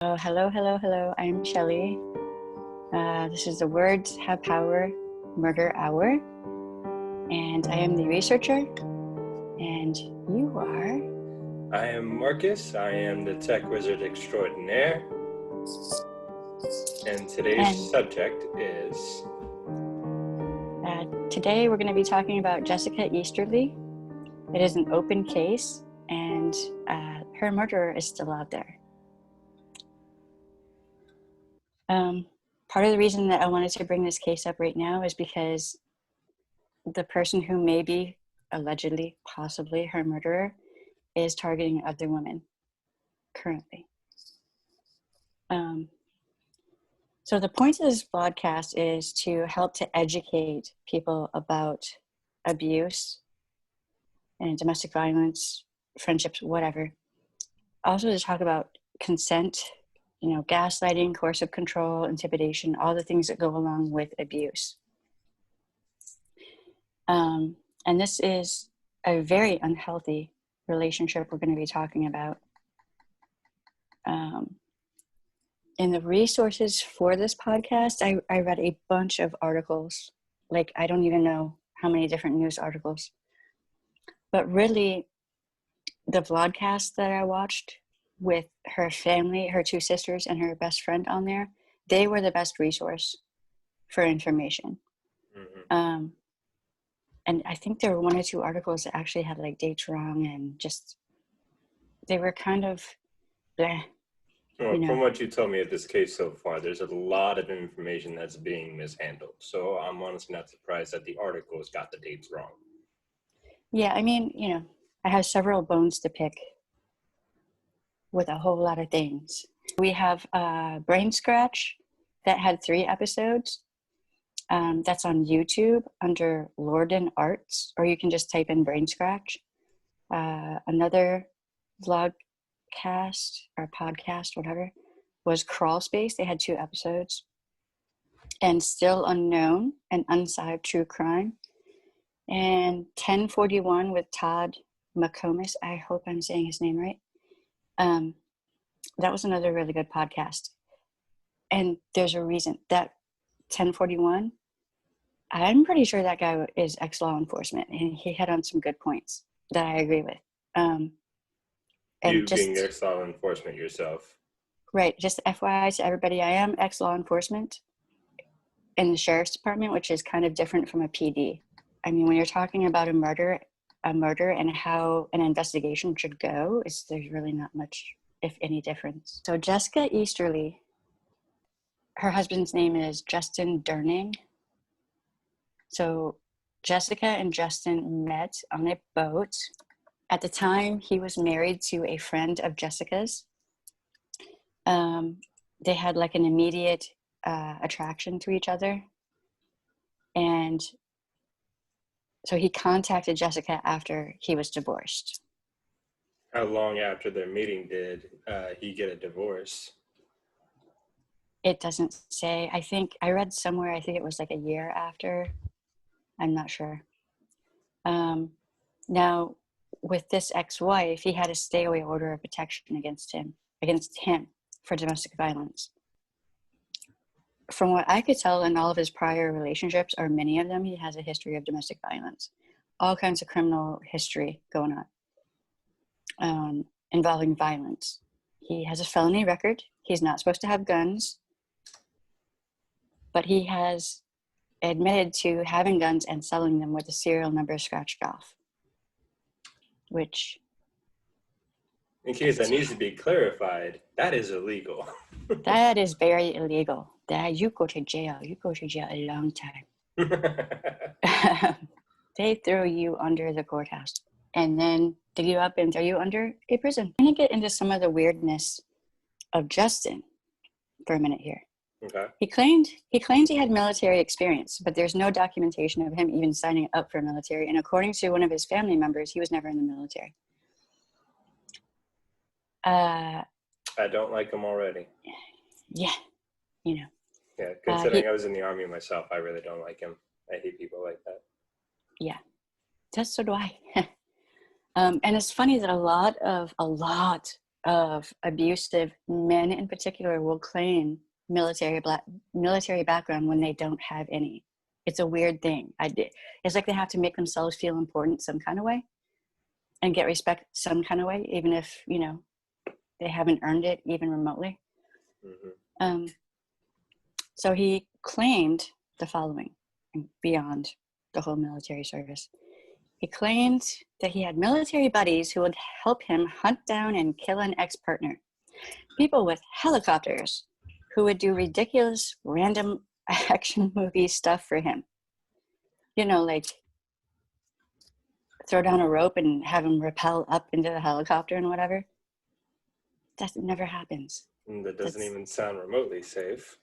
Oh, hello. I'm Shelley. This is the Words Have Power Murder Hour, and I am the researcher, and you are? I am Marcus. I am the tech wizard extraordinaire, and today's subject is... Today we're going to be talking about Jessica Easterly. It is an open case, and her murderer is still out there. Part of the reason that I wanted to bring this case up right now is because the person who may be allegedly, possibly her murderer is targeting other women currently. So the point of this podcast is to help to educate people about abuse and domestic violence, friendships, whatever. Also to talk about consent, gaslighting, coercive control, intimidation, all the things that go along with abuse. And this is a very unhealthy relationship we're going to be talking about. In the resources for this podcast, I read a bunch of articles. Like, I don't even know how many different news articles. But really, the vlogcast that I watched with her family, her two sisters, and her best friend on there, they were the best resource for information. Mm-hmm. And I think there were one or two articles that actually had like dates wrong, and just, they were kind of bleh. Well, from what you told me of this case so far, there's a lot of information that's being mishandled. So I'm honestly not surprised that the articles got the dates wrong. Yeah, I mean, I have several bones to pick with a whole lot of things. We have Brain Scratch that had 3 episodes. That's on YouTube under Lorden Arts, or you can just type in Brain Scratch. Another vlogcast or podcast, whatever, was Crawl Space. They had 2 episodes. And Still Unknown, an unsolved true crime. And 1041 with Todd McComas. I hope I'm saying his name right. That was another really good podcast. And there's a reason that 1041, I'm pretty sure that guy is ex-law enforcement, and he hit on some good points that I agree with. And you being ex-law enforcement yourself. Right. Just FYI to everybody, I am ex-law enforcement in the sheriff's department, which is kind of different from a PD. I mean, when you're talking about a murder and how an investigation should go, there's really not much, if any, difference. So Jessica Easterly, her husband's name is Justin Durning. So Jessica and Justin met on a boat. At the time, he was married to a friend of Jessica's. They had like an immediate attraction to each other. And so he contacted Jessica after he was divorced. How long after their meeting did he get a divorce? It doesn't say. I think I read somewhere, I think it was like a year after. I'm not sure. Now, with this ex-wife, he had a stay-away order of protection against him for domestic violence. From what I could tell in all of his prior relationships, or many of them, he has a history of domestic violence. All kinds of criminal history going on involving violence. He has a felony record. He's not supposed to have guns, but he has admitted to having guns and selling them with a serial number scratched off, which... In case that needs to be clarified, that is illegal. That is very illegal. That you go to jail. You go to jail a long time. They throw you under the courthouse and then dig you up and throw you under a prison. I'm going to get into some of the weirdness of Justin for a minute here. Okay. He claims he had military experience, but there's no documentation of him even signing up for military. And according to one of his family members, he was never in the military. I don't like him already. Yeah, Yeah, considering I was in the army myself, I really don't like him. I hate people like that. Yeah, so do I. And it's funny that a lot of abusive men in particular will claim military background when they don't have any. It's a weird thing. It's like they have to make themselves feel important some kind of way and get respect some kind of way, even if, you know, they haven't earned it even remotely. Mm-hmm. So he claimed the following beyond the whole military service. He claimed that he had military buddies who would help him hunt down and kill an ex-partner. People with helicopters who would do ridiculous random action movie stuff for him. You know, like throw down a rope and have him rappel up into the helicopter and whatever. That never happens. That doesn't even sound remotely safe.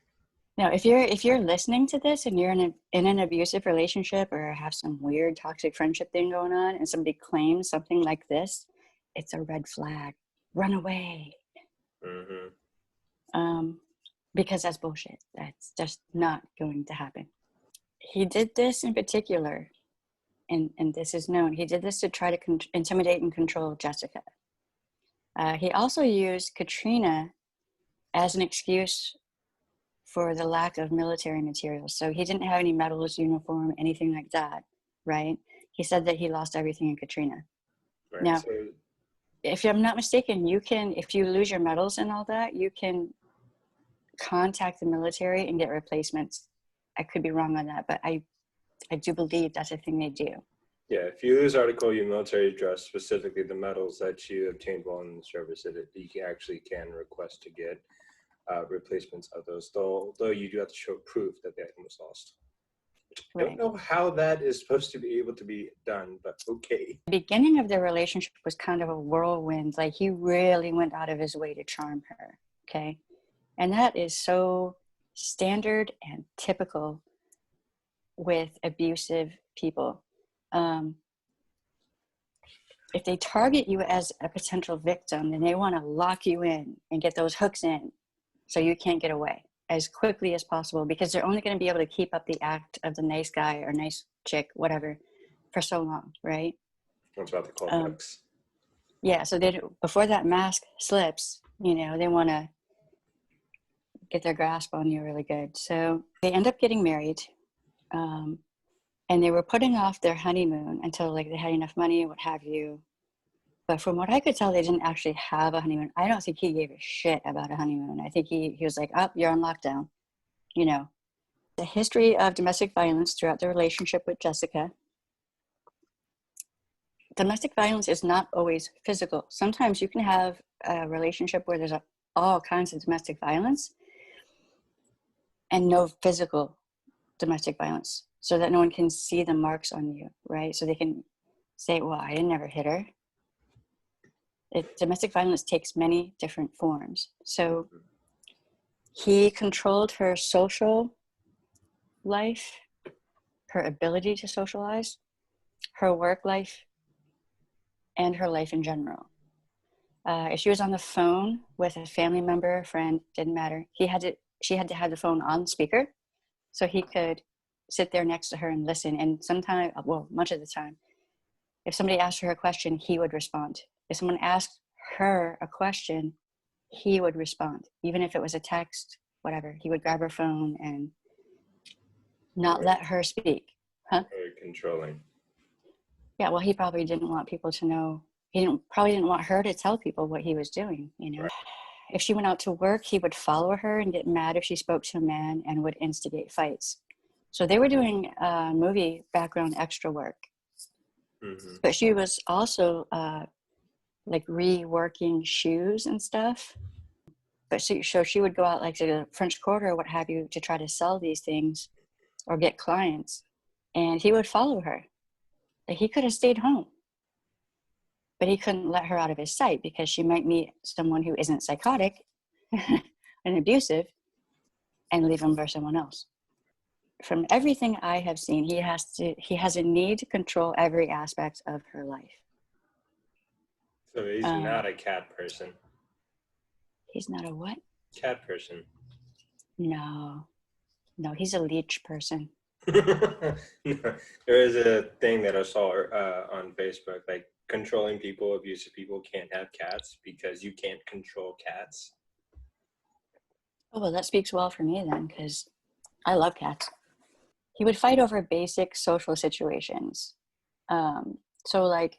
Now, if you're listening to this and you're in an abusive relationship or have some weird toxic friendship thing going on and somebody claims something like this, it's a red flag. Run away. Mm-hmm. Because that's bullshit. That's just not going to happen. He did this in particular, and this is known. He did this to try to intimidate and control Jessica. He also used Katrina as an excuse for the lack of military materials. So he didn't have any medals, uniform, anything like that, right? He said that he lost everything in Katrina. Right. Now, if I'm not mistaken, you can, if you lose your medals and all that, you can contact the military and get replacements. I could be wrong on that, but I do believe that's a thing they do. Yeah, if you lose article your military dress, specifically the medals that you obtained while in the service, you actually can request to get replacements of those, though you do have to show proof that the item was lost. I don't know how that is supposed to be able to be done, but okay. The beginning of their relationship was kind of a whirlwind. Like, he really went out of his way to charm her, okay? And that is so standard and typical with abusive people. If they target you as a potential victim, then they want to lock you in and get those hooks in so you can't get away as quickly as possible, because they're only going to be able to keep up the act of the nice guy or nice chick, whatever, for so long, right? That's what they call hooks. Yeah, so before that mask slips, you know, they want to get their grasp on you really good. So they end up getting married. And they were putting off their honeymoon until like they had enough money, what have you. But from what I could tell, they didn't actually have a honeymoon. I don't think he gave a shit about a honeymoon. I think he was like, oh, you're on lockdown. You know, the history of domestic violence throughout the relationship with Jessica. Domestic violence is not always physical. Sometimes you can have a relationship where there's all kinds of domestic violence and no physical domestic violence, so that no one can see the marks on you, right? So they can say, well, I didn't never hit her. Domestic violence takes many different forms. So he controlled her social life, her ability to socialize, her work life, and her life in general. If she was on the phone with a family member, friend, didn't matter. She had to have the phone on speaker so he could sit there next to her and listen. And sometimes, well, much of the time, if somebody asked her a question, he would respond. If someone asked her a question, he would respond. Even if it was a text, whatever, he would grab her phone and not let her speak. Huh? Very controlling. Yeah, well, he probably didn't want people to know. Probably didn't want her to tell people what he was doing, you know. Right. If she went out to work, he would follow her and get mad if she spoke to a man and would instigate fights. So they were doing movie background extra work. Mm-hmm. But she was also like reworking shoes and stuff. But so she would go out like to the French Quarter or what have you to try to sell these things or get clients. And he would follow her. Like, he could have stayed home. But he couldn't let her out of his sight because she might meet someone who isn't psychotic and abusive and leave him for someone else. From everything I have seen, he has a need to control every aspect of her life. So he's not a cat person. He's not a what? Cat person. No, he's a leech person. No, there is a thing that I saw on Facebook, like controlling people, abusive people can't have cats because you can't control cats? Oh, well, that speaks well for me then, because I love cats. He would fight over basic social situations. So, like,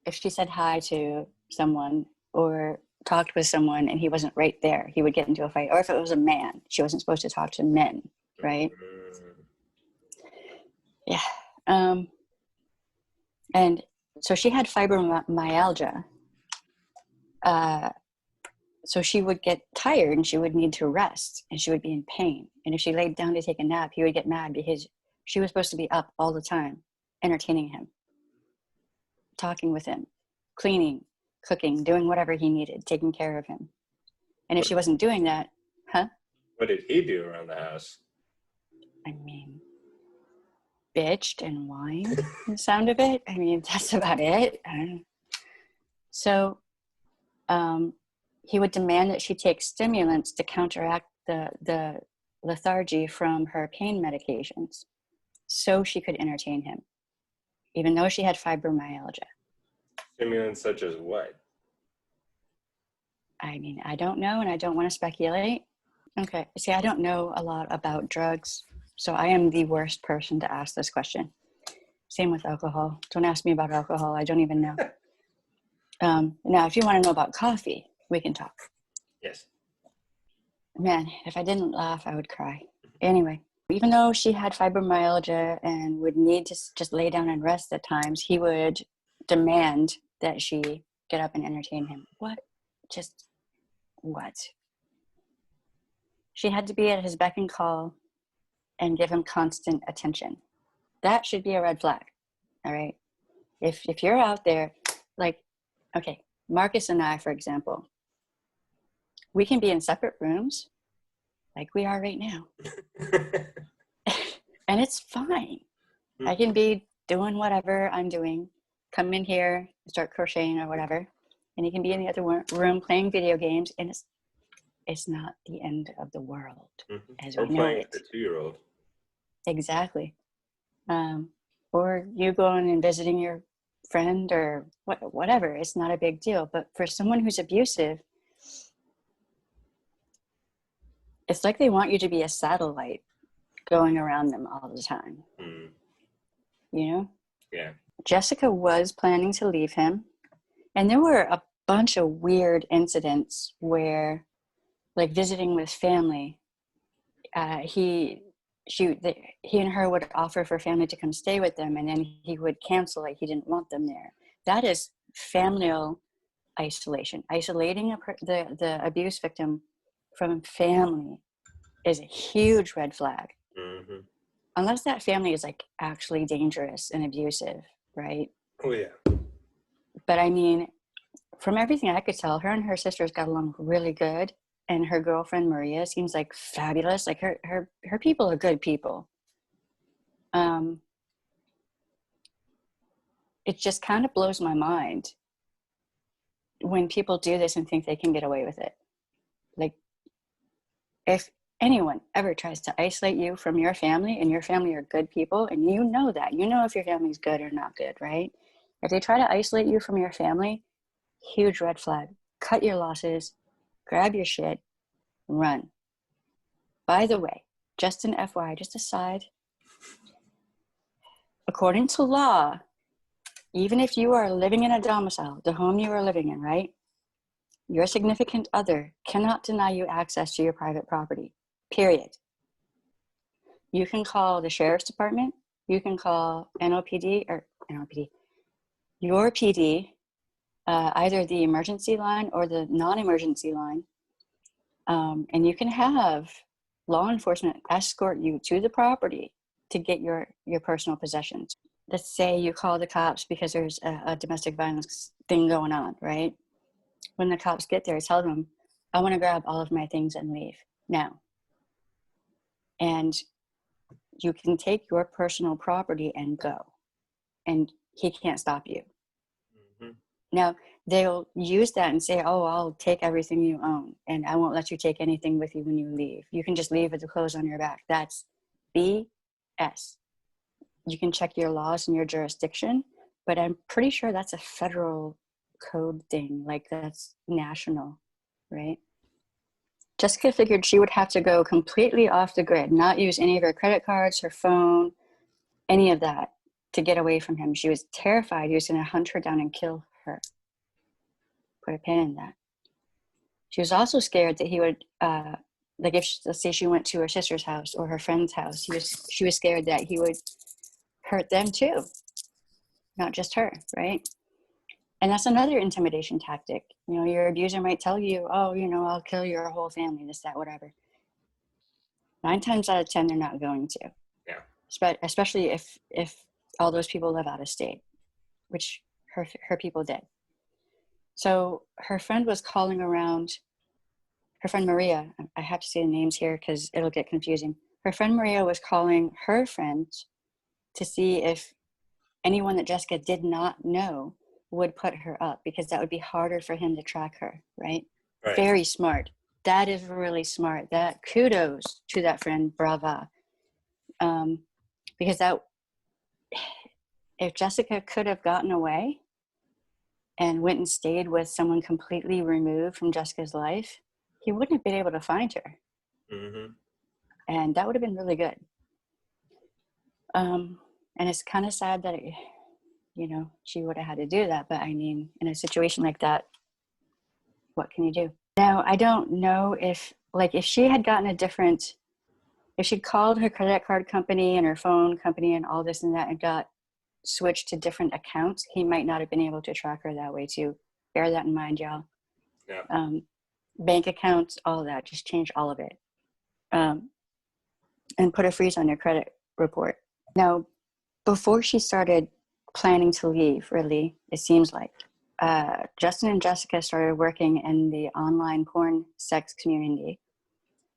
if she said hi to someone or talked with someone and he wasn't right there, he would get into a fight. Or if it was a man, she wasn't supposed to talk to men, right? Yeah. And so she had fibromyalgia. So she would get tired and she would need to rest and she would be in pain. And if she laid down to take a nap, he would get mad because she was supposed to be up all the time, entertaining him, talking with him, cleaning, cooking, doing whatever he needed, taking care of him. And if she wasn't doing that, What did he do around the house? I mean, bitched and whined, the sound of it. I mean, that's about it. So he would demand that she take stimulants to counteract the lethargy from her pain medications so she could entertain him, even though she had fibromyalgia. Stimulants such as what? I mean, I don't know, and I don't want to speculate. Okay, see, I don't know a lot about drugs, so I am the worst person to ask this question. Same with alcohol. Don't ask me about alcohol. I don't even know. Now, if you want to know about coffee, we can talk. Yes. Man, if I didn't laugh, I would cry. Anyway, even though she had fibromyalgia and would need to just lay down and rest at times, he would demand that she get up and entertain him. What? Just what? She had to be at his beck and call and give him constant attention. That should be a red flag, all right? If you're out there, like, okay, Marcus and I, for example, we can be in separate rooms like we are right now. And it's fine. I can be doing whatever I'm doing, come in here, start crocheting or whatever, and he can be in the other room playing video games, and it's not the end of the world as we know it. Or playing with a 2-year-old. Exactly. Or you going and visiting your friend or whatever. It's not a big deal. But for someone who's abusive, it's like they want you to be a satellite going around them all the time. You know? Yeah. Jessica was planning to leave him. And there were a bunch of weird incidents where, like visiting with family, he and her would offer for family to come stay with them, and then he would cancel, like he didn't want them there. That is familial isolation. Isolating the abuse victim from family is a huge red flag. Unless that family is like actually dangerous and abusive, right? Oh yeah. But I mean, from everything I could tell, her and her sisters got along really good. And her girlfriend Maria seems like fabulous. Like her people are good people. It just kind of blows my mind when people do this and think they can get away with it. Like, if anyone ever tries to isolate you from your family, and your family are good people, and you know that, you know if your family's good or not good, right? If they try to isolate you from your family, huge red flag. Cut your losses, grab your shit, run. By the way, just an FYI, just a side, according to law, even if you are living in a domicile, the home you are living in, right? Your significant other cannot deny you access to your private property, period. You can call the sheriff's department, you can call NOPD, your PD, either the emergency line or the non-emergency line, and you can have law enforcement escort you to the property to get your personal possessions. Let's say you call the cops because there's a domestic violence thing going on, right? When the cops get there, tell them, I want to grab all of my things and leave now. And you can take your personal property and go, and he can't stop you. Now, they'll use that and say, oh, I'll take everything you own, and I won't let you take anything with you when you leave. You can just leave with the clothes on your back. That's BS. You can check your laws in your jurisdiction, but I'm pretty sure that's a federal code thing. Like that's national, right? Jessica figured she would have to go completely off the grid, not use any of her credit cards, her phone, any of that to get away from him. She was terrified he was going to hunt her down and kill her. Put a pin in that. She was also scared that he would, like if, let's say she went to her sister's house or her friend's house, she was scared that he would hurt them too, not just her, right? And that's another intimidation tactic. You know, your abuser might tell you, oh, you know, I'll kill your whole family, this, that, whatever. 9 times out of 10, they're not going to. Yeah. Especially if all those people live out of state, which her people did. So her friend was calling around, her friend Maria, I have to say the names here because it'll get confusing. Her friend Maria was calling her friends to see if anyone that Jessica did not know would put her up, because that would be harder for him to track her, right? Very smart. That is really smart. That kudos to that friend, brava. Because that, if Jessica could have gotten away and went and stayed with someone completely removed from Jessica's life, he wouldn't have been able to find her. Mm-hmm. And that would have been really good. And it's kind of sad that you know, she would have had to do that. But I mean, in a situation like that, what can you do? Now, I don't know if she had gotten if she'd called her credit card company and her phone company and all this and that and got switched to different accounts, he might not have been able to track her that way too. Bear that in mind, y'all. Yeah. Bank accounts, all of that, just change all of it. And put a freeze on your credit report. Now, before she started planning to leave, really, it seems like, Justin and Jessica started working in the online porn sex community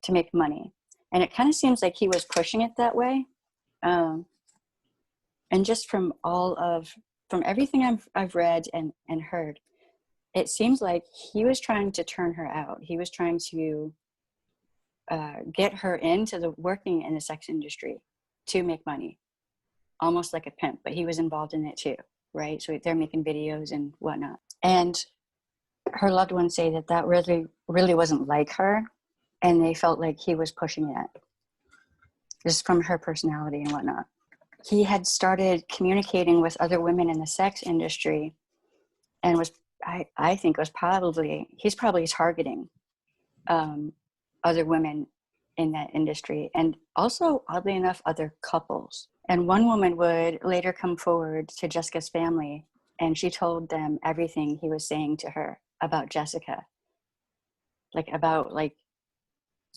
to make money. And it kind of seems like he was pushing it that way. And just from everything I've read and heard, it seems like he was trying to turn her out. He was trying to get her into working in the sex industry to make money, almost like a pimp, but he was involved in it too, right? So they're making videos and whatnot. And her loved ones say that really, really wasn't like her, and they felt like he was pushing it, just from her personality and whatnot. He had started communicating with other women in the sex industry, and I think he's probably targeting other women in that industry, and also, oddly enough, other couples. And one woman would later come forward to Jessica's family, and she told them everything he was saying to her about Jessica, about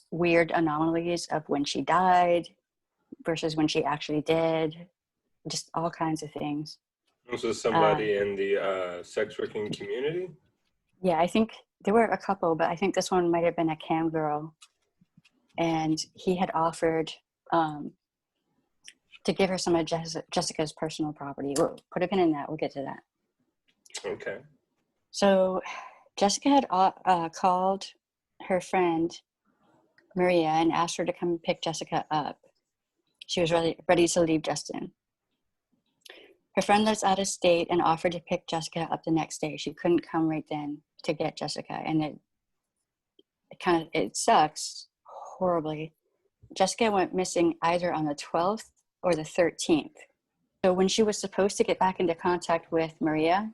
weird anomalies of when she died versus when she actually did, just all kinds of things. This was somebody in the sex working community? Yeah, I think there were a couple, but I think this one might have been a cam girl. And he had offered to give her some of Jessica's personal property. We'll put a pin in that. We'll get to that. Okay. So Jessica had called her friend Maria and asked her to come pick Jessica up. She was ready to leave Justin. Her friend lives out of state and offered to pick Jessica up the next day. She couldn't come right then to get Jessica, and it sucks horribly. Jessica went missing either on the 12th or the 13th. So when she was supposed to get back into contact with Maria,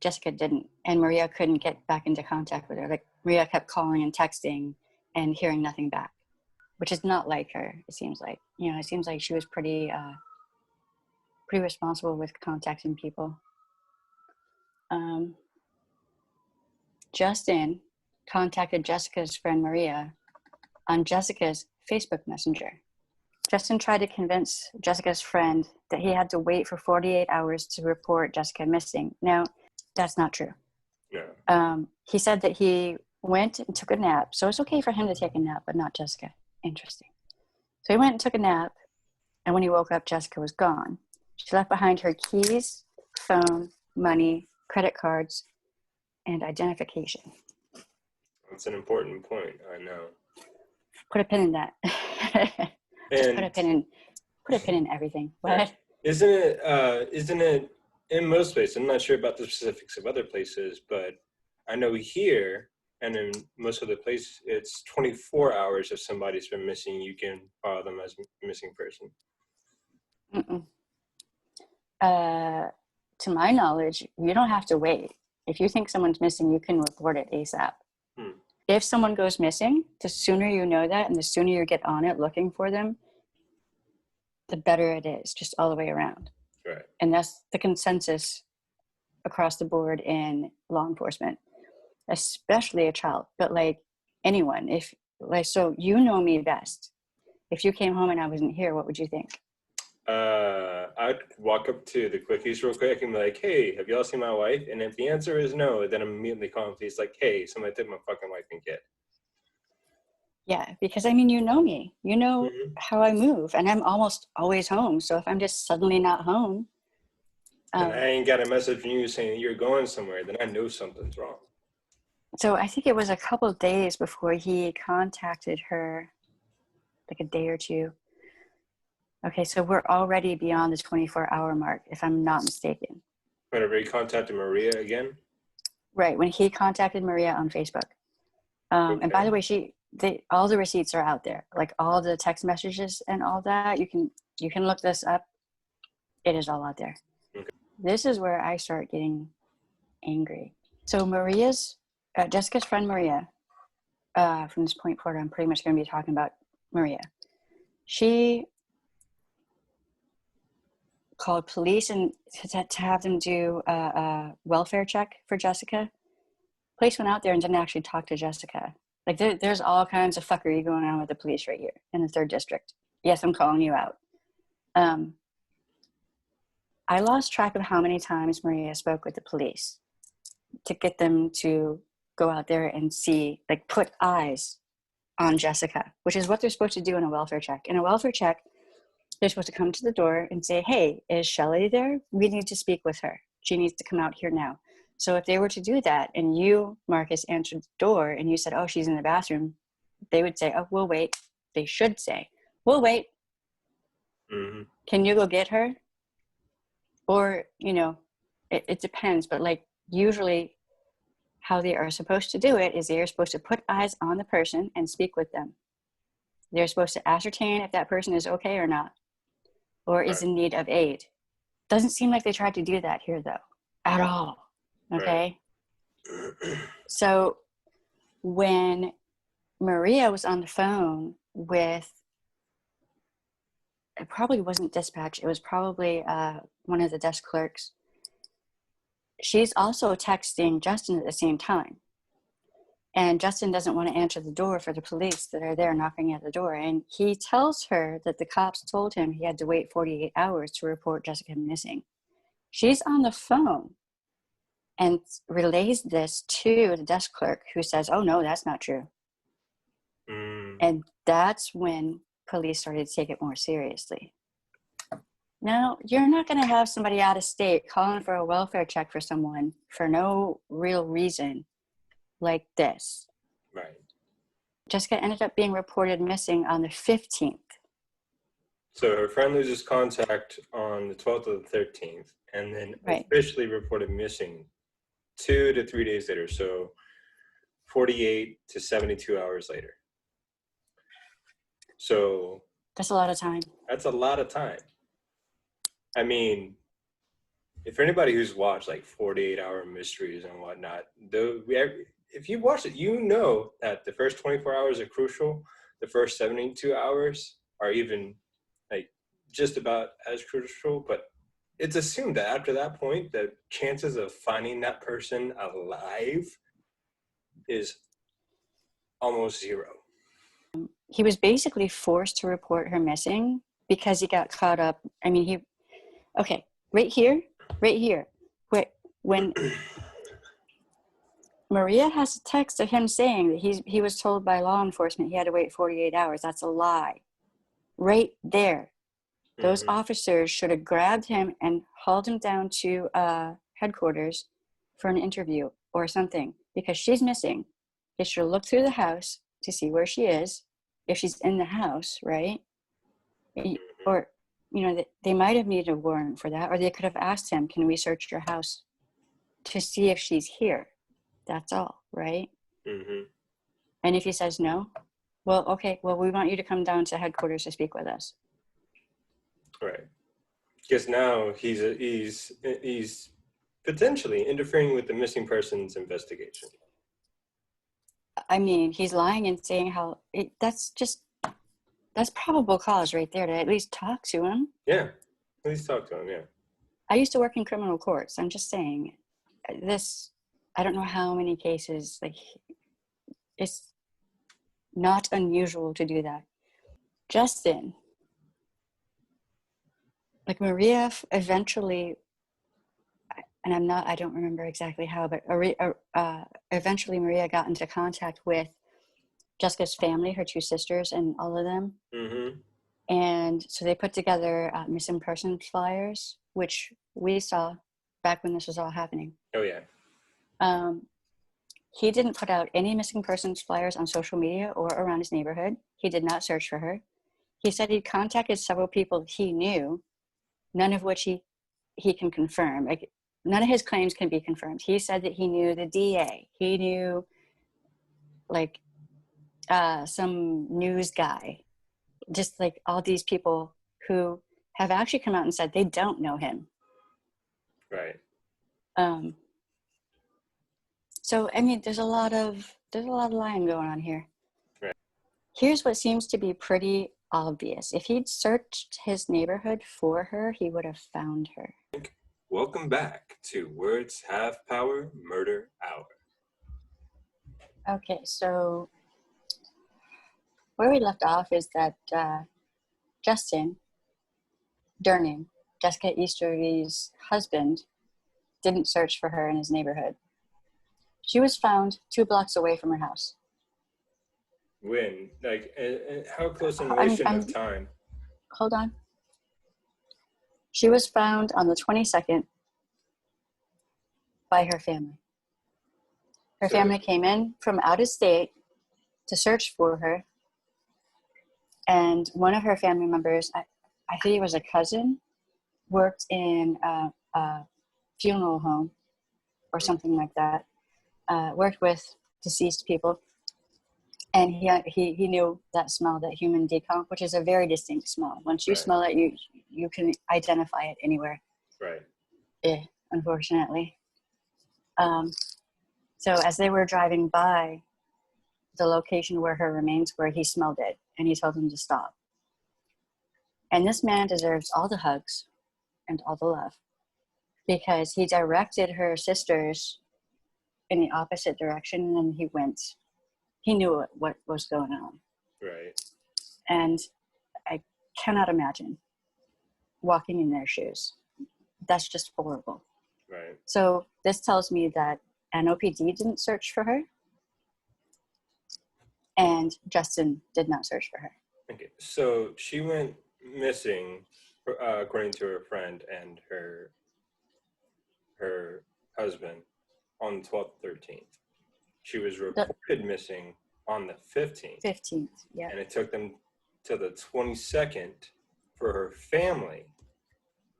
Jessica didn't, and Maria couldn't get back into contact with her. Maria kept calling and texting and hearing nothing back, which is not like her, it seems like. It seems like she was pretty responsible with contacting people. Justin contacted Jessica's friend Maria on Jessica's Facebook Messenger. Justin tried to convince Jessica's friend that he had to wait for 48 hours to report Jessica missing. Now, that's not true. Yeah. He said that he went and took a nap. So it's okay for him to take a nap, but not Jessica. Interesting. So he went and took a nap, and when he woke up, Jessica was gone. She left behind her keys, phone, money, credit cards, and identification. That's an important point, I know. Put a pin in that. Just put a pin in everything. What? Isn't it in most places, I'm not sure about the specifics of other places, but I know here and in most other places, it's 24 hours if somebody's been missing, you can file them as a missing person. Mm-mm. To my knowledge, you don't have to wait. If you think someone's missing, you can report it ASAP. If someone goes missing, the sooner you know that and the sooner you get on it looking for them, the better it is, just all the way around. Right. And that's the consensus across the board in law enforcement, especially a child, but like anyone. If like, so you know me best. If you came home and I wasn't here, what would you think? I'd walk up to the quickies real quick and be like, hey, have y'all seen my wife? And if the answer is no, then I'm immediately calling police like, hey, somebody took my fucking wife and kid. Yeah, because I mean, you know me, you know how I move, and I'm almost always home. So if I'm just suddenly not home, and I ain't got a message from you saying you're going somewhere, then I know something's wrong. So I think it was a couple of days before he contacted her, like a day or two. Okay, so we're already beyond the 24-hour mark, if I'm not mistaken. Whenever he contacted Maria again? Right, when he contacted Maria on Facebook. Okay. And by the way, all the receipts are out there, like all the text messages and all that. You can look this up. It is all out there. Okay. This is where I start getting angry. So Jessica's friend Maria, from this point forward, I'm pretty much going to be talking about Maria. She called police and to have them do a welfare check for Jessica. Police went out there and didn't actually talk to Jessica. Like there's all kinds of fuckery going on with the police right here in the 3rd District. Yes, I'm calling you out. I lost track of how many times Maria spoke with the police to get them to go out there and see, like, put eyes on Jessica, which is what they're supposed to do in a welfare check. In a welfare check, they're supposed to come to the door and say, hey, is Shelley there? We need to speak with her. She needs to come out here now. So if they were to do that and you, Marcus, answered the door and you said, oh, she's in the bathroom, they would say, oh, we'll wait. They should say, we'll wait. Mm-hmm. Can you go get her? Or, it depends. But like usually how they are supposed to do it is they are supposed to put eyes on the person and speak with them. They're supposed to ascertain if that person is okay or not, or is in need of aid. Doesn't seem like they tried to do that here, though, at all. Okay? Right. So when Maria was on the phone with, it probably wasn't dispatch, it was probably one of the desk clerks. She's also texting Justin at the same time. And Justin doesn't want to answer the door for the police that are there knocking at the door. And he tells her that the cops told him he had to wait 48 hours to report Jessica missing. She's on the phone and relays this to the desk clerk, who says, oh, no, that's not true. And that's when police started to take it more seriously. Now, you're not going to have somebody out of state calling for a welfare check for someone for no real reason like this. Right. Jessica ended up being reported missing on the 15th. So her friend loses contact on the 12th or the 13th, and then officially reported missing 2 to 3 days later. So 48 to 72 hours later. So that's a lot of time. That's a lot of time. I mean, if anybody who's watched like 48-hour mysteries and whatnot, if you watch it, you know that the first 24 hours are crucial. The first 72 hours are even like just about as crucial, but it's assumed that after that point, the chances of finding that person alive is almost zero. He was basically forced to report her missing because he got caught up. I mean, right here, when Maria has a text of him saying that he was told by law enforcement he had to wait 48 hours. That's a lie. Right there. Those officers should have grabbed him and hauled him down to headquarters for an interview or something, because she's missing. They should have looked through the house to see where she is, if she's in the house, right? Or they might have needed a warrant for that, or they could have asked him, can we search your house to see if she's here? That's all, right? Mm-hmm. And if he says no, well, okay, well, we want you to come down to headquarters to speak with us. Right. Because now he's potentially interfering with the missing persons investigation. I mean, he's lying and saying that's probable cause right there to at least talk to him. Yeah, at least talk to him, yeah. I used to work in criminal courts. I'm just saying this, I don't know how many cases, like, it's not unusual to do that. Justin, like Maria eventually, and I don't remember exactly how, but eventually Maria got into contact with Jessica's family, her two sisters and all of them. Mm-hmm. And so they put together missing persons flyers, which we saw back when this was all happening. Oh, yeah. He didn't put out any missing persons flyers on social media or around his neighborhood. He did not search for her. He said he contacted several people he knew, none of which he can confirm. Like, none of his claims can be confirmed. He said that he knew the DA. He knew, like, some news guy. Just like all these people who have actually come out and said they don't know him. Right. So I mean, there's a lot of lying going on here. Right. Here's what seems to be pretty obvious. If he'd searched his neighborhood for her, he would have found her. Welcome back to Words Have Power, Murder Hour. Okay, so where we left off is that Justin Durning, Jessica Easterly's husband, didn't search for her in his neighborhood. She was found 2 blocks away from her house. When? Like, how close in relation of time? Hold on. She was found on the 22nd by her family. Her family came in from out of state to search for her. And one of her family members, I think it was a cousin, worked in a funeral home or something like that, worked with deceased people. And he knew that smell, that human decomp, which is a very distinct smell. Once you smell it, you can identify it anywhere. Right. Unfortunately. So as they were driving by the location where her remains were, he smelled it, and he told them to stop. And this man deserves all the hugs and all the love, because he directed her sisters in the opposite direction, and he knew what was going on. Right. And I cannot imagine walking in their shoes. That's just horrible. Right. So this tells me that NOPD didn't search for her, and Justin did not search for her. Okay. So she went missing, according to her friend and her husband, on the 12th, 13th. She was reported missing on the 15th. 15th, yeah. And it took them to the 22nd for her family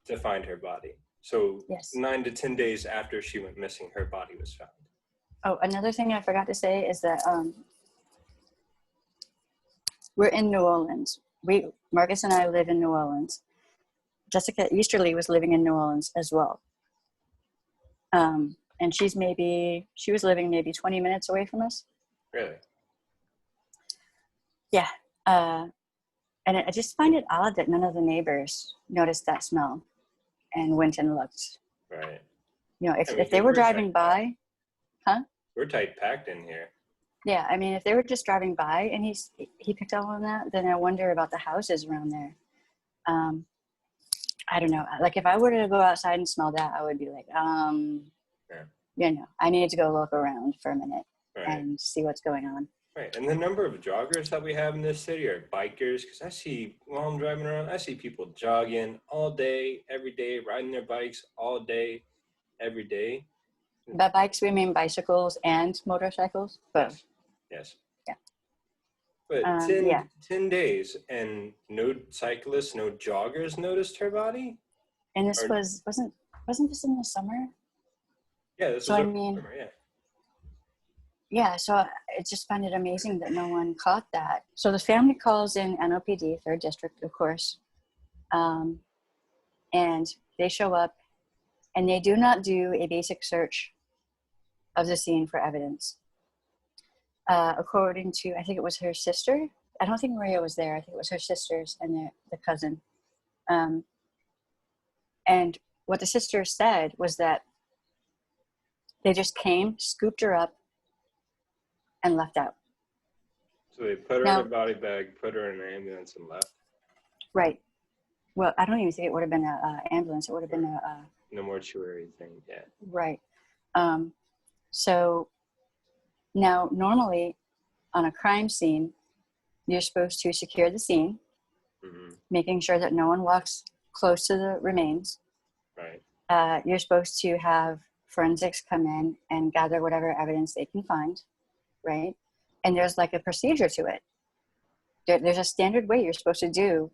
to find her body. So 9 to 10 days after she went missing, her body was found. Oh, another thing I forgot to say is that we're in New Orleans. Marcus and I live in New Orleans. Jessica Easterly was living in New Orleans as well. And she was living maybe 20 minutes away from us. Really? Yeah. And I just find it odd that none of the neighbors noticed that smell and went and looked. Right. You know, if they were driving by, We're tight packed in here. Yeah, I mean, if they were just driving by and he picked up on that, then I wonder about the houses around there. I don't know. Like, if I were to go outside and smell that, I would be like, I need to go look around for a minute and see what's going on. Right, and the number of joggers that we have in this city are bikers, because while I'm driving around, I see people jogging all day, every day, riding their bikes all day, every day. By bikes, we mean bicycles and motorcycles? Both. Yes. Yeah. But Yeah. 10 days and no cyclists, no joggers noticed her body? And this Or, wasn't this in the summer? yeah, this So was I over mean, summer, yeah. yeah, so I just find it amazing that no one caught that. So the family calls in NOPD, 3rd District, of course, and they show up, and they do not do a basic search of the scene for evidence. According to, I think it was her sister. I don't think Maria was there. I think it was her sisters and the cousin. And what the sister said was that they just came, scooped her up, and left out. So they put her in a Now, body bag, put her in an ambulance, and left. right. Well, I don't even think it would have been an ambulance. It would have been a No mortuary thing, yeah. right. So now, normally on a crime scene, you're supposed to secure the scene, making sure that no one walks close to the remains. Right. You're supposed to have forensics come in and gather whatever evidence they can find, right? And there's like a procedure to it. There's a standard way you're supposed to do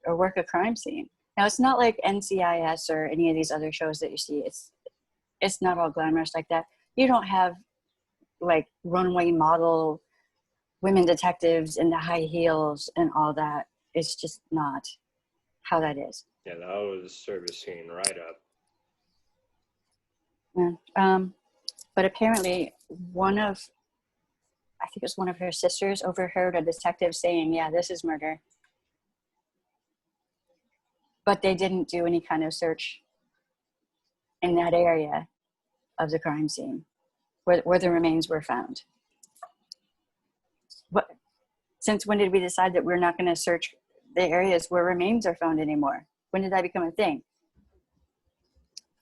or work a crime scene. Now, it's not like NCIS or any of these other shows that you see. It's not all glamorous like that. You don't have like runway model women detectives in the high heels and all that. It's just not how that is. Yeah, that was a service scene right up. Yeah. But apparently I think it was one of her sisters overheard a detective saying, yeah, this is murder. But they didn't do any kind of search in that area of the crime scene where the remains were found. Since when did we decide that we're not going to search the areas where remains are found anymore? When did that become a thing?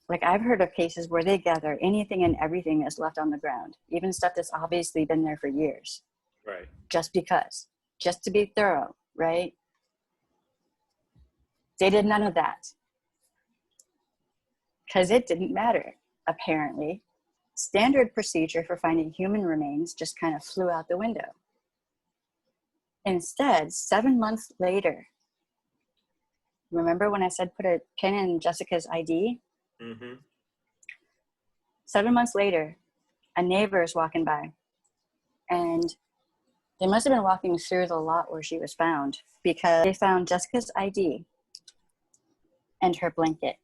Like, I've heard of cases where they gather anything and everything that's left on the ground, even stuff that's obviously been there for years. Right. Just to be thorough, right? They did none of that. Because it didn't matter, apparently. Standard procedure for finding human remains just kind of flew out the window. Instead, 7 months later, remember when I said put a pin in Jessica's ID? Mm-hmm. 7 months later, a neighbor is walking by, and they must have been walking through the lot where she was found, because they found Jessica's ID and her blanket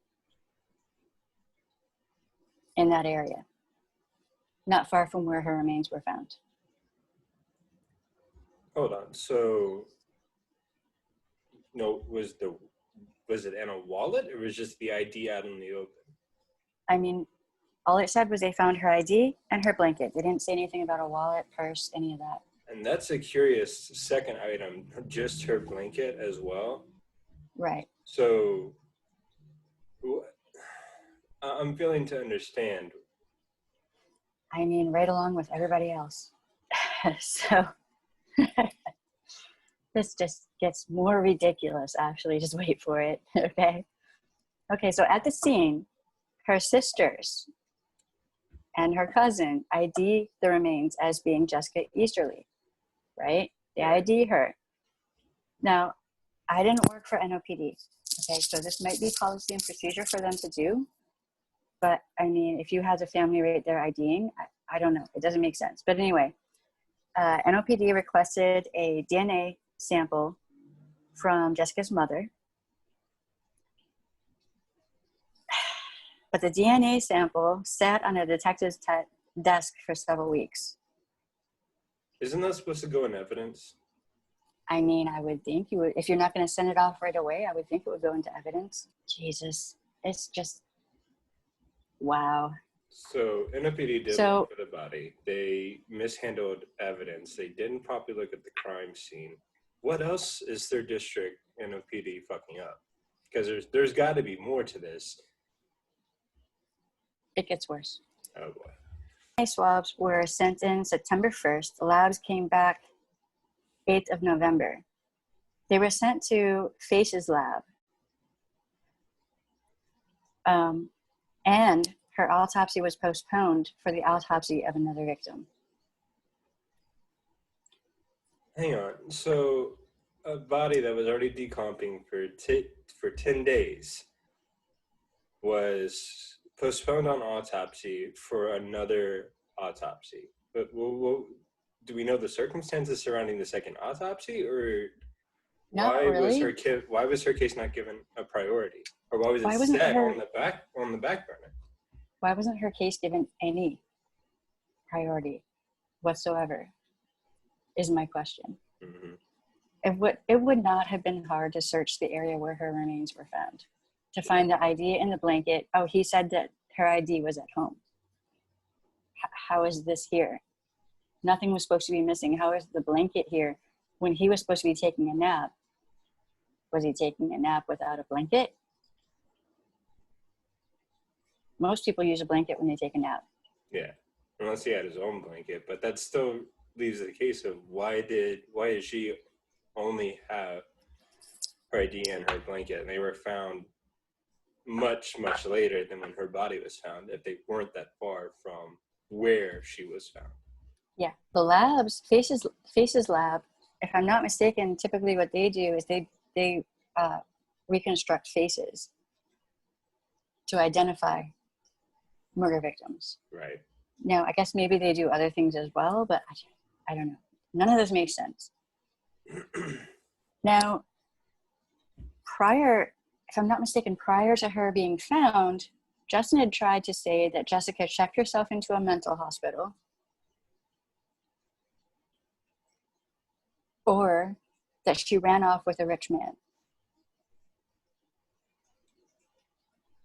in that area, not far from where her remains were found. Hold on. So, was it in a wallet, or was just the ID out in the open? I mean, all it said was they found her ID and her blanket. They didn't say anything about a wallet, purse, any of that. And that's a curious second item, just her blanket as well. Right. So, I'm failing to understand. I mean, right along with everybody else. So this just gets more ridiculous, actually. Just wait for it, okay? Okay, so at the scene, her sisters and her cousin ID the remains as being Jessica Easterly, right? They ID her. Now, I didn't work for NOPD, okay? So this might be policy and procedure for them to do. But, I mean, if you have the family right there IDing, I don't know. It doesn't make sense. But anyway, NOPD requested a DNA sample from Jessica's mother. But the DNA sample sat on a detective's desk for several weeks. Isn't that supposed to go in evidence? I mean, I would think you would, if you're not going to send it off right away, I would think it would go into evidence. Jesus, it's just, wow. So NOPD did look for the body. They mishandled evidence. They didn't properly look at the crime scene. What else is their district NOPD fucking up? Because there's got to be more to this. It gets worse. Oh boy. DNA swabs were sent in September 1st. The labs came back 8th of November. They were sent to Face's lab. And her autopsy was postponed for the autopsy of another victim. hang on. So a body that was already decomping for 10 days was postponed on autopsy for another autopsy. But do we know the circumstances surrounding the second autopsy, or Not really. why was her case not given a priority, or why was it Why wasn't set her on the back burner? why wasn't her case given any priority whatsoever? Is my question. Mm-hmm. It would not have been hard to search the area where her remains were found, to find the ID in the blanket. Oh, he said that her ID was at home. How is this here? Nothing was supposed to be missing. How is the blanket here when he was supposed to be taking a nap? Was he taking a nap without a blanket? Most people use a blanket when they take a nap. Yeah, unless he had his own blanket, but that still leaves the case of why did she only have her ID and her blanket, and they were found much later than when her body was found, if they weren't that far from where she was found. Yeah, the labs, faces lab, if I'm not mistaken, typically what they do is they reconstruct faces to identify murder victims. Right. Now, I guess maybe they do other things as well, but I don't know. None of this makes sense. Now, if I'm not mistaken, prior to her being found, Justin had tried to say that Jessica checked herself into a mental hospital, or that she ran off with a rich man.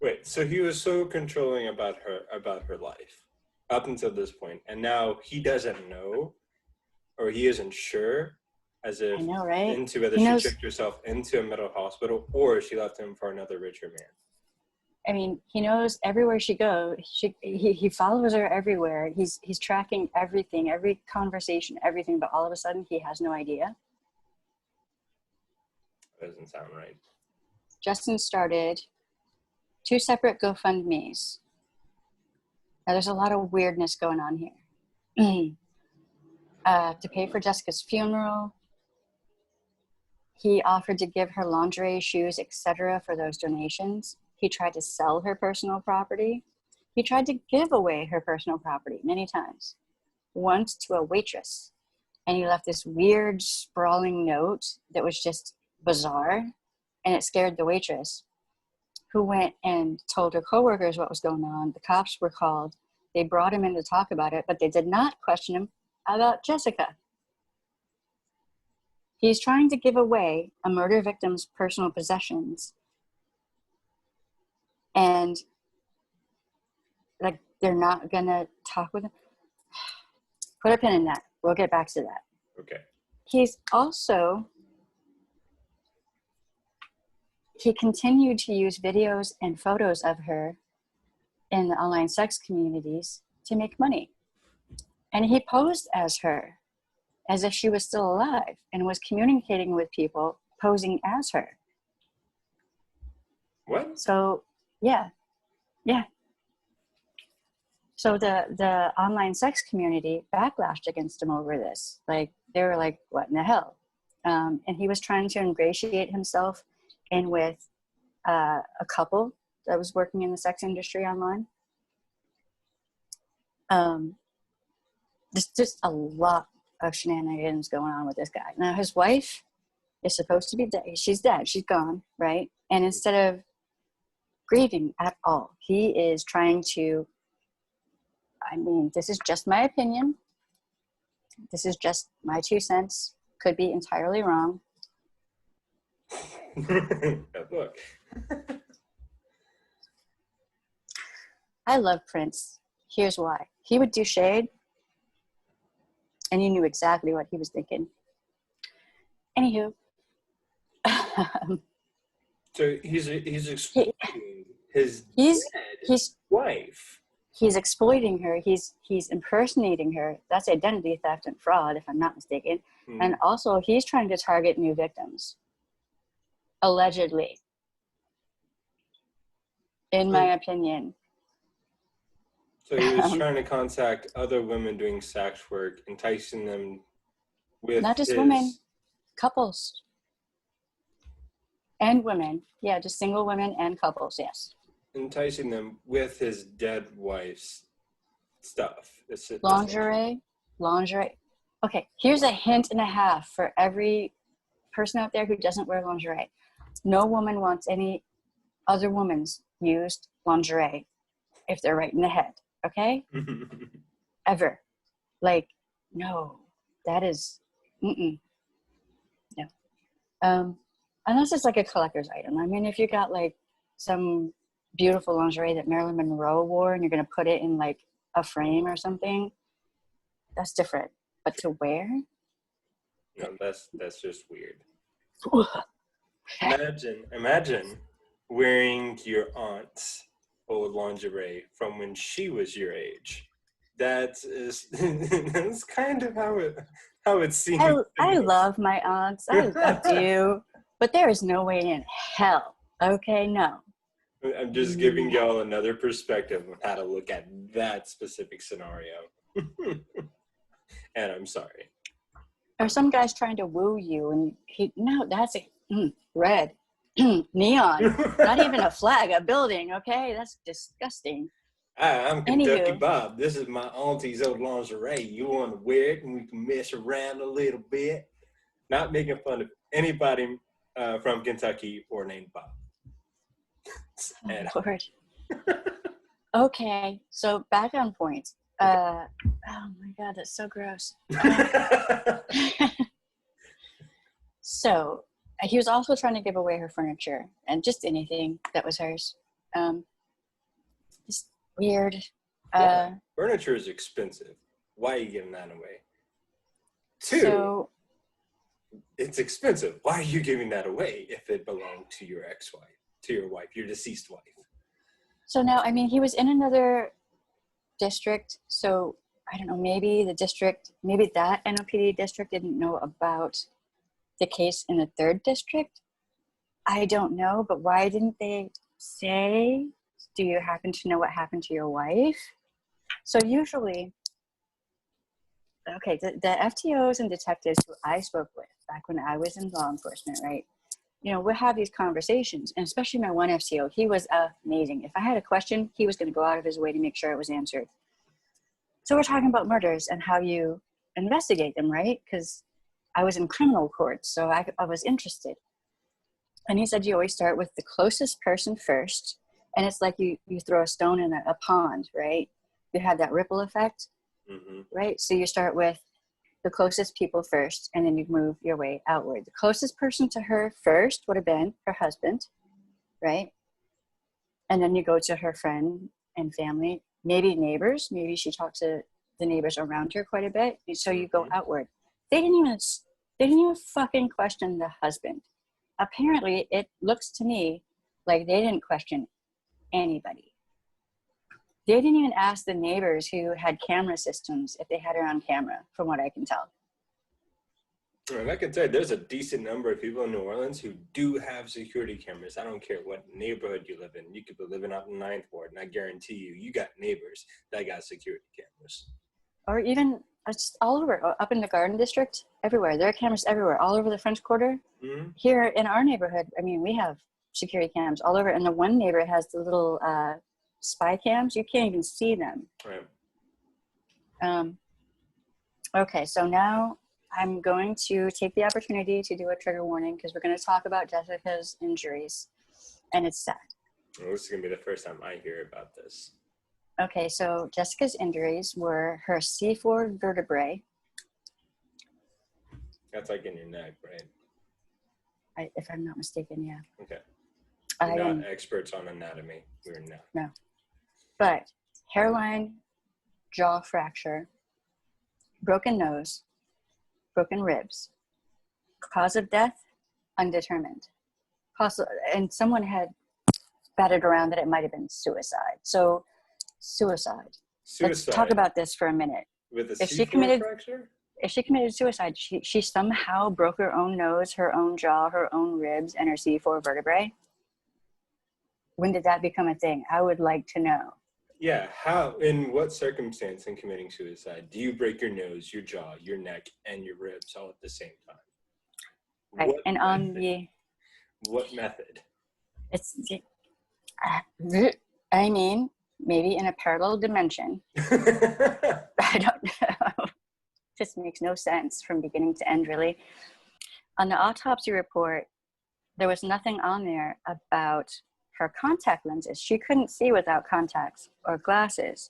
Wait, so he was so controlling about her life up until this point, and now he doesn't know, or he isn't sure, as if I know, right? into whether she checked herself into a mental hospital or she left him for another richer man. I mean, he knows everywhere she goes. He follows her everywhere. He's tracking everything, every conversation, everything. But all of a sudden, he has no idea. That doesn't sound right. Justin started 2 separate GoFundMes. Now, there's a lot of weirdness going on here. To pay for Jessica's funeral, he offered to give her lingerie, shoes, etc. for those donations. He tried to sell her personal property. He tried to give away her personal property many times. Once to a waitress. And he left this weird, sprawling note that was just bizarre. And it scared the waitress, who went and told her coworkers what was going on. The cops were called. They brought him in to talk about it, but they did not question him about Jessica. He's trying to give away a murder victim's personal possessions. And like, they're not gonna talk with him. Put a pin in that. We'll get back to that. Okay. He continued to use videos and photos of her in the online sex communities to make money. And he posed as her, as if she was still alive, and was communicating with people posing as her. What? So, yeah. So the online sex community backlashed against him over this. Like, they were like, what in the hell? And he was trying to ingratiate himself in with a couple that was working in the sex industry online. There's just a lot of shenanigans going on with this guy. Now, his wife is supposed to be dead. She's dead. She's gone, right? And instead of grieving at all, he is trying to, I mean, this is just my opinion. This is just my 2 cents. Could be entirely wrong. Look. I love Prince. Here's why. He would do shade, and you knew exactly what he was thinking. Anywho. So he's exploiting his wife. He's exploiting her. He's impersonating her. That's identity theft and fraud, if I'm not mistaken. And also, he's trying to target new victims. Allegedly. In my opinion. So he was trying to contact other women doing sex work, enticing them with not just his, women, couples and women. Yeah, just single women and couples. Yes. enticing them with his dead wife's stuff. Lingerie. Okay, here's a hint and a half for every person out there who doesn't wear lingerie. No woman wants any other woman's used lingerie if they're right in the head. Okay? Ever. Like, no. That is, no. Unless it's like a collector's item. I mean, if you got like some beautiful lingerie that Marilyn Monroe wore and you're going to put it in like a frame or something, that's different. But to wear? No, that's just weird. Imagine wearing your aunt's old lingerie from when she was your age. That's kind of how it seems. I love my aunts. I do. But there is no way in hell. Okay, no. I'm just giving y'all another perspective on how to look at that specific scenario. And I'm sorry. Or some guy's trying to woo you and that's red. Neon. Not even a flag, a building, okay? That's disgusting. Hi, I'm Kentucky Anywho. Bob. This is my auntie's old lingerie. You want to wear it and we can mess around a little bit? Not making fun of anybody from Kentucky or named Bob. Oh, Lord. Okay, so back on point. Oh my God, that's so gross. So he was also trying to give away her furniture and just anything that was hers. Just weird. Furniture is expensive. Why are you giving that away? So, it's expensive. Why are you giving that away if it belonged to your ex-wife, to your wife, your deceased wife? So now, I mean, he was in another district, so I don't know, maybe that NOPD district didn't know about the case in the 3rd district. I don't know, but why didn't they say, do you happen to know what happened to your wife? So usually, okay, the FTOs and detectives who I spoke with back when I was in law enforcement, right? You know, we'll have these conversations, and especially my one FTO, he was amazing. If I had a question, he was going to go out of his way to make sure it was answered. So we're talking about murders and how you investigate them, right? Because I was in criminal court, so I was interested. And he said you always start with the closest person first, and it's like you throw a stone in a pond, right? You have that ripple effect, right? So you start with the closest people first, and then you move your way outward. The closest person to her first would have been her husband, right? And then you go to her friend and family, maybe neighbors. Maybe she talked to the neighbors around her quite a bit. So you go outward. They didn't even fucking question the husband. Apparently, it looks to me like they didn't question anybody. They didn't even ask the neighbors who had camera systems if they had her on camera, from what I can tell. And I can tell you, there's a decent number of people in New Orleans who do have security cameras. I don't care what neighborhood you live in. You could be living out in 9th Ward, and I guarantee you got neighbors that got security cameras. Or even just all over, up in the Garden District, everywhere. There are cameras everywhere, all over the French Quarter. Mm-hmm. Here in our neighborhood, I mean, we have security cams all over. And the one neighbor has the little spy cams. You can't even see them. Right. Okay, so now I'm going to take the opportunity to do a trigger warning because we're going to talk about Jessica's injuries, and it's sad. Well, this is going to be the first time I hear about this. Okay, so Jessica's injuries were her C4 vertebrae. That's like in your neck, right? If I'm not mistaken, yeah. Okay. We're not experts on anatomy. We're not. No. But hairline, jaw fracture, broken nose, broken ribs. Cause of death, undetermined. And someone had batted around that it might have been suicide. So suicide. Let's talk about this for a minute. With a C4 fracture? If she committed suicide, she somehow broke her own nose, her own jaw, her own ribs, and her C4 vertebrae. When did that become a thing? I would like to know. Yeah, how, in what circumstance in committing suicide do you break your nose, your jaw, your neck, and your ribs all at the same time? Right. What And on the, what method? it's, I mean, maybe in a parallel dimension. I don't know. Just makes no sense from beginning to end, really. On the autopsy report, there was nothing on there about her contact lenses. She couldn't see without contacts or glasses.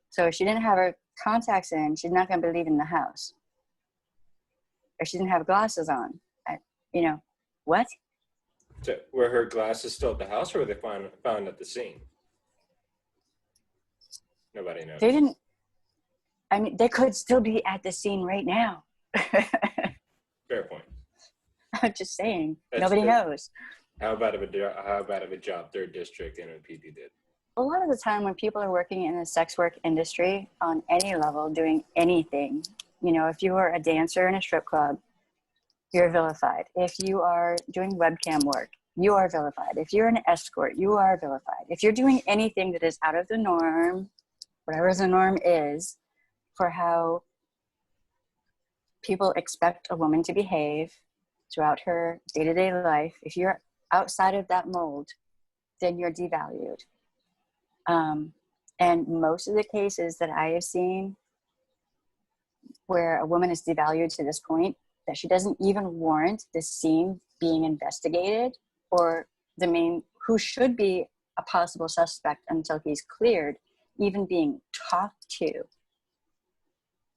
So if she didn't have her contacts in, she's not going to be leaving the house. Or she didn't have glasses on. What? So, were her glasses still at the house, or were they found at the scene? Nobody knows. They didn't. I mean, they could still be at the scene right now. Fair point. I'm just saying. Nobody knows. How bad of a job Third District NOPD did? A lot of the time when people are working in the sex work industry on any level, doing anything, if you are a dancer in a strip club, you're vilified. If you are doing webcam work, you are vilified. If you're an escort, you are vilified. If you're doing anything that is out of the norm, whatever the norm is, for how people expect a woman to behave throughout her day-to-day life, if you're outside of that mold, then you're devalued. And most of the cases that I have seen where a woman is devalued to this point that she doesn't even warrant the scene being investigated, or who should be a possible suspect until he's cleared, even being talked to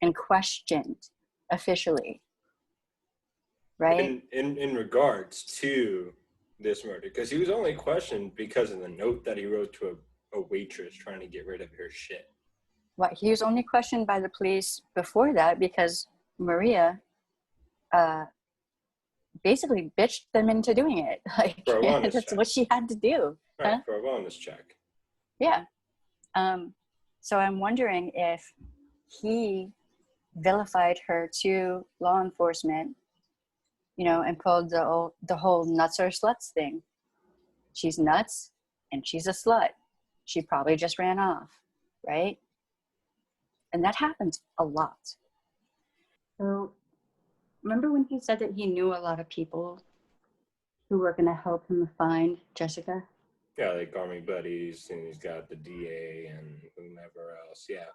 and questioned officially, right? In regards to this murder, because he was only questioned because of the note that he wrote to a waitress trying to get rid of her shit. He was only questioned by the police before that because Maria basically bitched them into doing it. For a wellness That's check. what she had to do. Right, for a wellness check. Yeah. So I'm wondering if he vilified her to law enforcement, and pulled the whole nuts or sluts thing. She's nuts and she's a slut. She probably just ran off, right? And that happens a lot. So remember when he said that he knew a lot of people who were going to help him find Jessica? Yeah, like army buddies, and he's got the DA and whomever else. Yeah.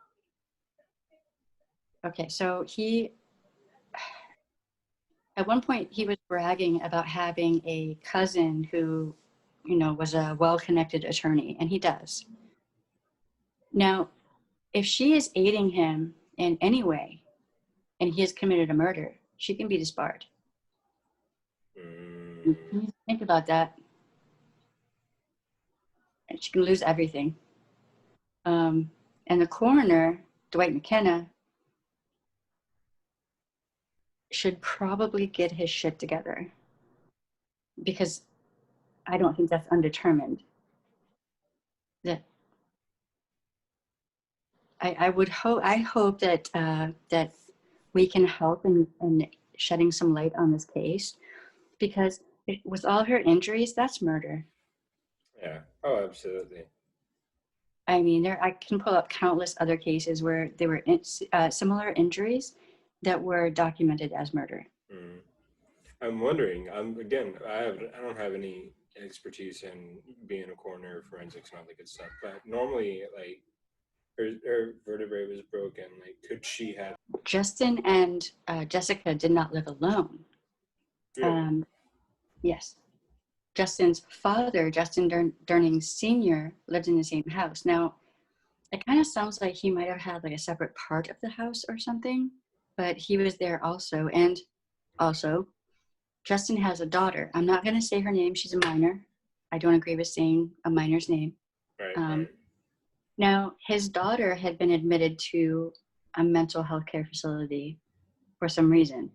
Okay, so at one point he was bragging about having a cousin who, was a well-connected attorney, and he does. Now, if she is aiding him in any way and he has committed a murder, she can be disbarred. Think about that. And she can lose everything. And the coroner, Dwight McKenna, should probably get his shit together, because I don't think that's undetermined. That I hope that that we can help in shedding some light on this case, because with all her injuries, that's murder. Yeah. Oh, absolutely. I mean, I can pull up countless other cases where there were similar injuries that were documented as murder. I'm wondering. I don't have any expertise in being a coroner, forensics, and all that good stuff. But normally, like, her vertebrae was broken. Like, could she have? Justin and Jessica did not live alone. Really? Yes. Justin's father, Justin Durning Sr., lived in the same house. Now, it kind of sounds like he might have had like a separate part of the house or something, but he was there also. And also, Justin has a daughter. I'm not going to say her name. She's a minor. I don't agree with saying a minor's name. Right. Now, his daughter had been admitted to a mental health care facility for some reason.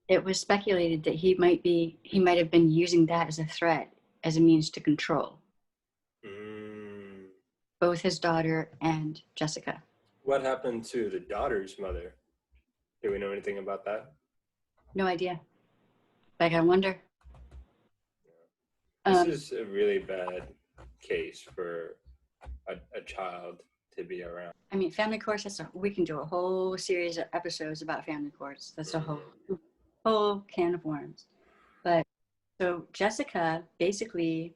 It was speculated that he might have been using that as a threat, as a means to control both his daughter and Jessica. What happened to the daughter's mother? Do we know anything about that? No idea. Like, I wonder. This is a really bad case for a child to be around. I mean, family courts, we can do a whole series of episodes about family courts. That's a whole can of worms. But so Jessica basically,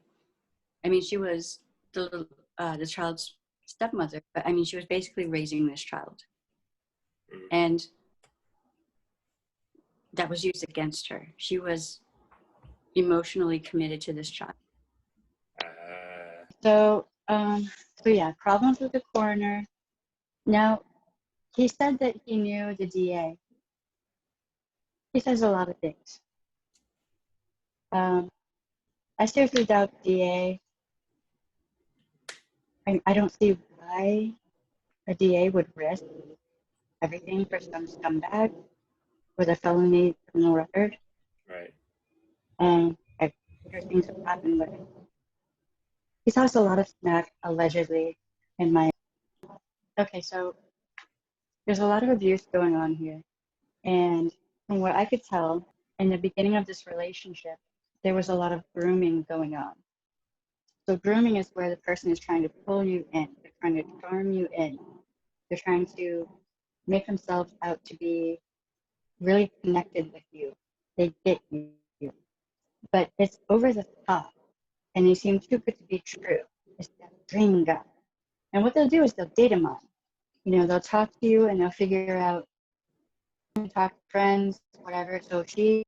I mean, she was the child's stepmother, but I mean, she was basically raising this child. And that was used against her. She was emotionally committed to this child. So yeah, problems with the coroner. Now, he said that he knew the DA. He says a lot of things. I seriously doubt the DA. I don't see why a DA would risk everything for some scumbag with a felony criminal record. Right. And I hear things have happened with him. He talks a lot of smack, allegedly, in my. Okay, so there's a lot of abuse going on here. And from what I could tell, in the beginning of this relationship, there was a lot of grooming going on. So grooming is where the person is trying to pull you in. They're trying to charm you in. They're trying to make themselves out to be really connected with you. They get you. But it's over the top. And they seem too good to be true. It's that dream guy. And what they'll do is they'll data mine. They'll talk to you and they'll figure out, talk to friends, whatever. So she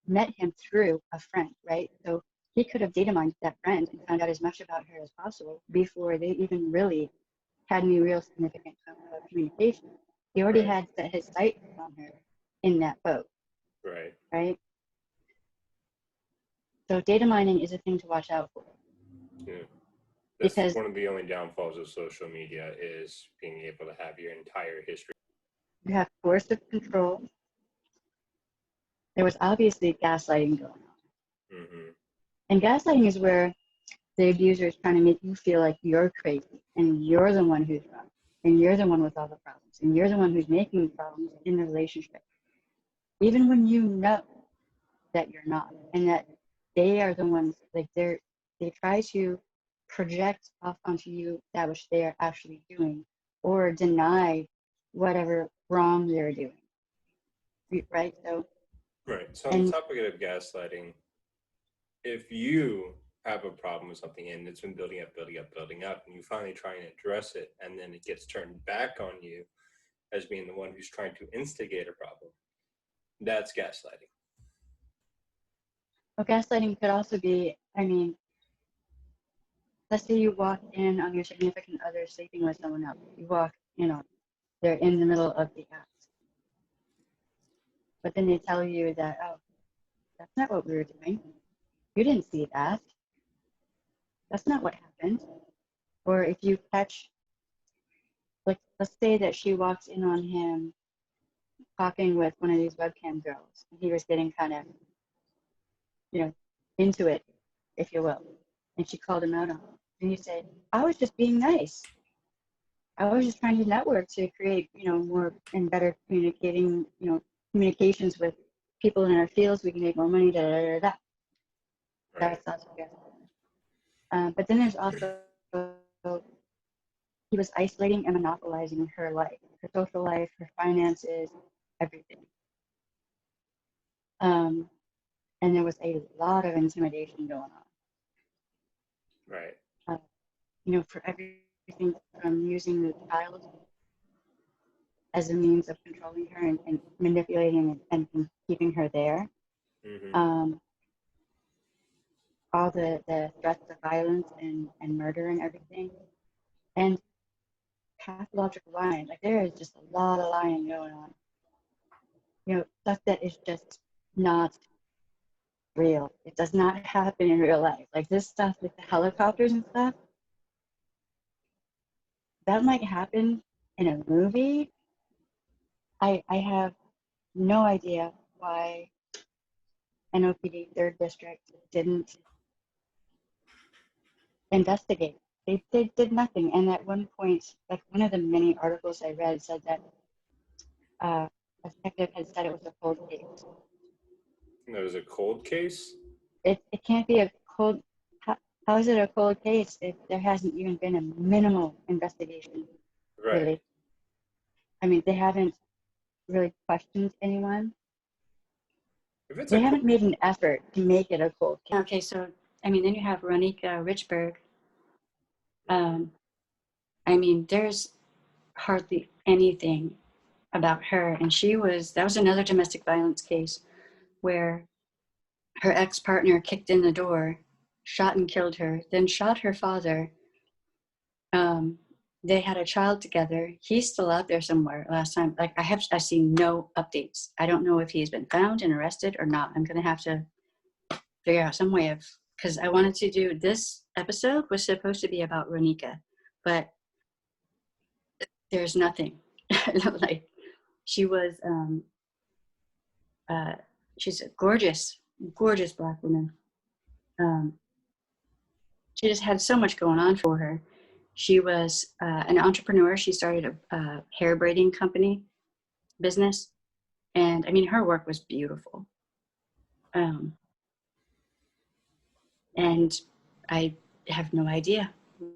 met him through a friend, right? So he could have data mined that friend and found out as much about her as possible before they even really had any real significant communication. He already had set his sights on her in that boat. Right? So data mining is a thing to watch out for. Yeah. That's because one of the only downfalls of social media is being able to have your entire history. You have coercive control. There was obviously gaslighting going on. Mm-hmm. And gaslighting is where the abuser is trying to make you feel like you're crazy and you're the one who's wrong and you're the one with all the problems and you're the one who's making problems in the relationship. Even when you know that you're not and that they are the ones, like they try to project off onto you that which they are actually doing or deny whatever wrong they're doing. Right? So on the topic of gaslighting, if you have a problem with something and it's been building up, and you finally try and address it, and then it gets turned back on you as being the one who's trying to instigate a problem, that's gaslighting. Well, gaslighting could also be, let's say you walk in on your significant other sleeping with someone else. You walk, they're in the middle of the act. But then they tell you that, oh, that's not what we were doing. You didn't see that. That's not what happened. Or if you catch, like, let's say that she walks in on him talking with one of these webcam girls. And he was getting kind of, into it, if you will. And she called him out on it. And you say, I was just being nice. I was just trying to network to create, more and better communications with people in our fields. We can make more money, da da da da. That's also good. But then there's also, he was isolating and monopolizing her life, her social life, her finances, everything. And there was a lot of intimidation going on. For everything from using the child as a means of controlling her and manipulating and keeping her there. Mm-hmm. All the threats of violence and murder and everything. And pathological lying. Like there is just a lot of lying going on. Stuff that is just not real. It does not happen in real life. Like this stuff with the helicopters and stuff, that might happen in a movie. I have no idea why NOPD 3rd District didn't investigate. They did nothing. And at one point, like one of the many articles I read said that a detective had said it was a cold case. It was a cold case? It can't be a cold. How how is it a cold case if there hasn't even been a minimal investigation? Right. Really, I mean, they haven't really questioned anyone. If it's They haven't made an effort to make it a cold case. Okay, so I mean, then you have Veronica Richberg. I mean, there's hardly anything about her, and that was another domestic violence case where her ex-partner kicked in the door, shot and killed her, then shot her father. They had a child together. He's still out there somewhere. Last time, like I've seen no updates. I don't know if he's been found and arrested or not. I'm gonna have to figure out some way of, because I wanted to do this episode was supposed to be about Ronika, but there's nothing. Like she was, she's a gorgeous Black woman. She just had so much going on for her. She was an entrepreneur. She started a hair braiding company business, and I mean her work was beautiful. And I have no idea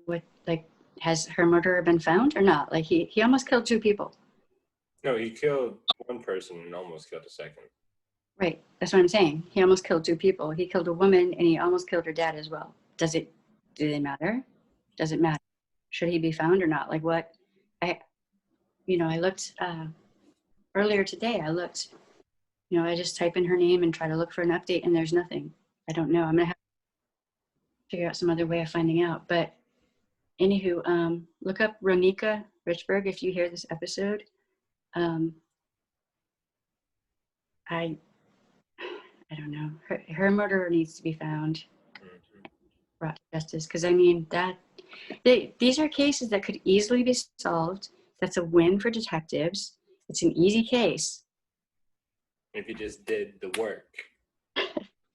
what, like, has her murderer been found or not? Like he almost killed 2 people. No, he killed one person and almost killed a second. Right, that's what I'm saying. He almost killed 2 people. He killed a woman and he almost killed her dad as well. Do they matter? Does it matter? Should he be found or not? Like what? I looked earlier today. I just type in her name and try to look for an update, and there's nothing. I don't know. I'm gonna have to figure out some other way of finding out. But anywho, look up Ronika Richberg if you hear this episode. I don't know. Her murderer needs to be found, brought to justice. Because I mean these are cases that could easily be solved. That's a win for detectives. It's an easy case. If you just did the work.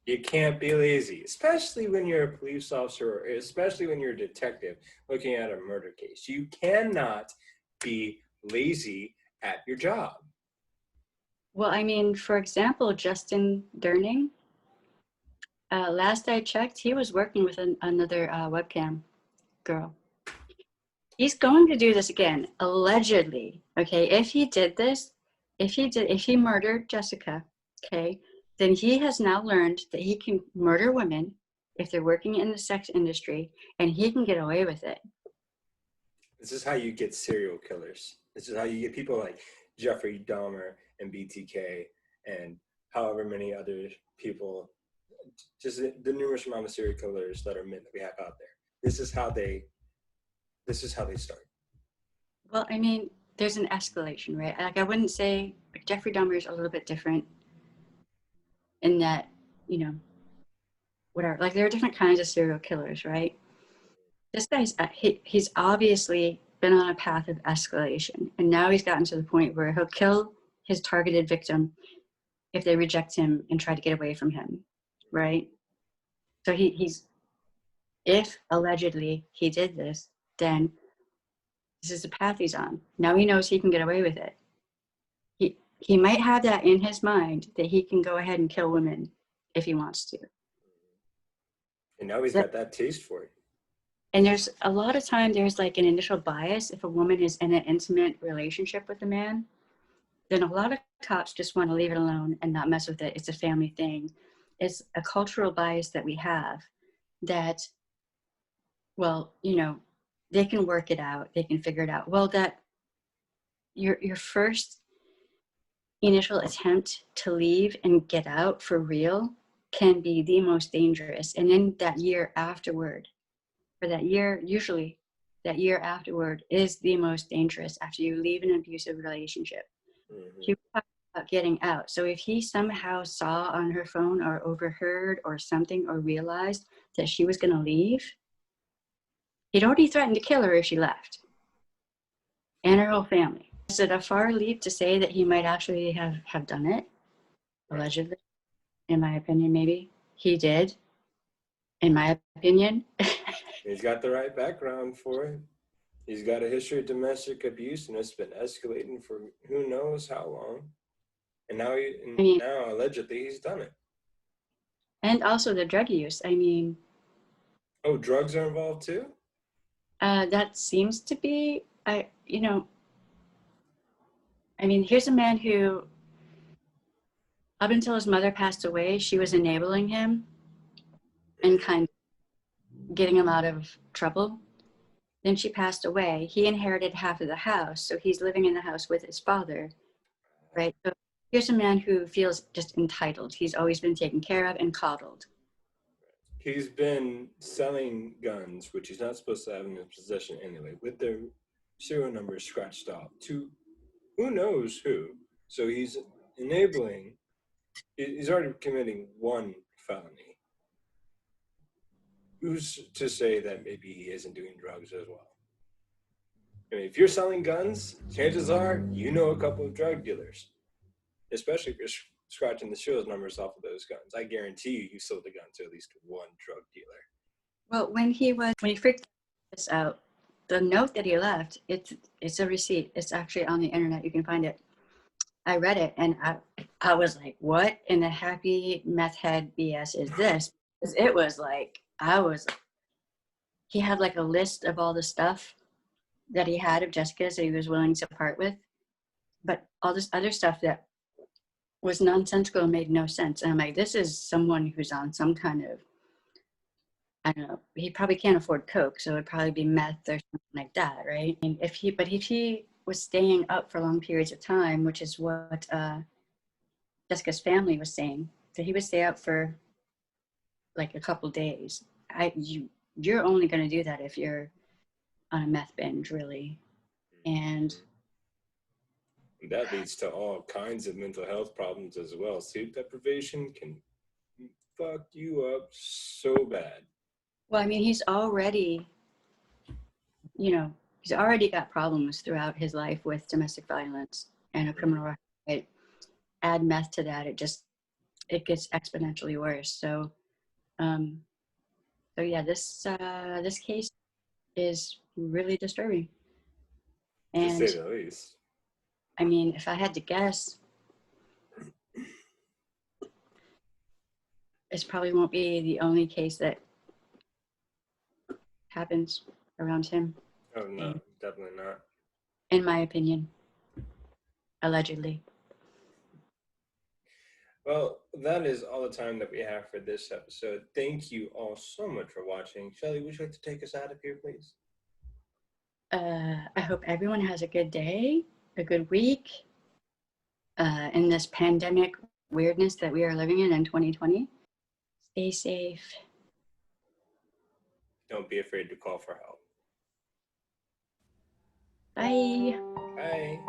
You can't be lazy, especially when you're a police officer, or especially when you're a detective looking at a murder case. You cannot be lazy at your job. Well, I mean, for example, Justin Durning, last I checked, he was working with another webcam girl. He's going to do this again, allegedly. Okay, if he murdered Jessica, okay, then he has now learned that he can murder women if they're working in the sex industry, and he can get away with it. This is how you get serial killers. This is how you get people like Jeffrey Dahmer and BTK and however many other people, just the numerous amount of serial killers that we have out there. This is how they start. Well, I mean, there's an escalation, right? Like I wouldn't say like Jeffrey Dahmer is a little bit different in that, whatever. Like there are different kinds of serial killers, right? This guy's he's obviously been on a path of escalation, and now he's gotten to the point where he'll kill his targeted victim if they reject him and try to get away from him, right? So he's, if allegedly he did this, then this is the path he's on. Now he knows he can get away with it. He might have that in his mind that he can go ahead and kill women if he wants to. And now he's got that taste for it. And there's a lot of time there's like an initial bias if a woman is in an intimate relationship with a man, then a lot of cops just want to leave it alone and not mess with it. It's a family thing. It's a cultural bias that we have that, well, they can work it out. They can figure it out. Well, that your first initial attempt to leave and get out for real can be the most dangerous. And then that year afterward, usually that year afterward is the most dangerous after you leave an abusive relationship. Mm-hmm. He was talking about getting out. So if he somehow saw on her phone or overheard or something or realized that she was going to leave, he'd already threatened to kill her if she left, and her whole family. Is it a far leap to say that he might actually have done it? Allegedly, in my opinion, maybe. He did, in my opinion. He's got the right background for it. He's got a history of domestic abuse, and it's been escalating for who knows how long. And now, now allegedly, he's done it. And also the drug use. I mean, Oh, drugs are involved too? That seems to be, I mean, here's a man who, up until his mother passed away, she was enabling him and kind of getting him out of trouble. Then she passed away. He inherited half of the house, so he's living in the house with his father, right? So here's a man who feels just entitled. He's always been taken care of and coddled. He's been selling guns, which he's not supposed to have in his possession anyway, with their serial numbers scratched off to who knows who. So he's enabling, he's already committing one felony. Who's to say that maybe he isn't doing drugs as well? I mean, if you're selling guns, chances are you know a couple of drug dealers, especially if you're scratching the serial numbers off of those guns. I guarantee you sold a gun to at least one drug dealer. Well, when he freaked this out, the note that he left, it's a receipt. It's actually on the internet. You can find it. I read it and I was like, what in the happy meth head BS is this? It was like, he had like a list of all the stuff that he had of Jessica's that he was willing to part with, but all this other stuff that was nonsensical and made no sense. And I'm like, this is someone who's on some kind of, I don't know, he probably can't afford Coke, so it'd probably be meth or something like that, right? And if he was staying up for long periods of time, which is what Jessica's family was saying, that he would stay up for like a couple days. You're only going to do that if you're on a meth binge, really. And that leads to all kinds of mental health problems as well. Sleep deprivation can fuck you up so bad. well, I mean, he's already got problems throughout his life with domestic violence and a criminal record. Right? Add meth to that, it gets exponentially worse. So yeah, this case is really disturbing. To say And the least. I mean, if I had to guess, this probably won't be the only case that happens around him. Oh no, definitely not. In my opinion, allegedly. Well, that is all the time that we have for this episode. Thank you all so much for watching. Shelly, would you like to take us out of here, please? I hope everyone has a good day, a good week, in this pandemic weirdness that we are living in 2020. Stay safe. Don't be afraid to call for help. Bye. Bye.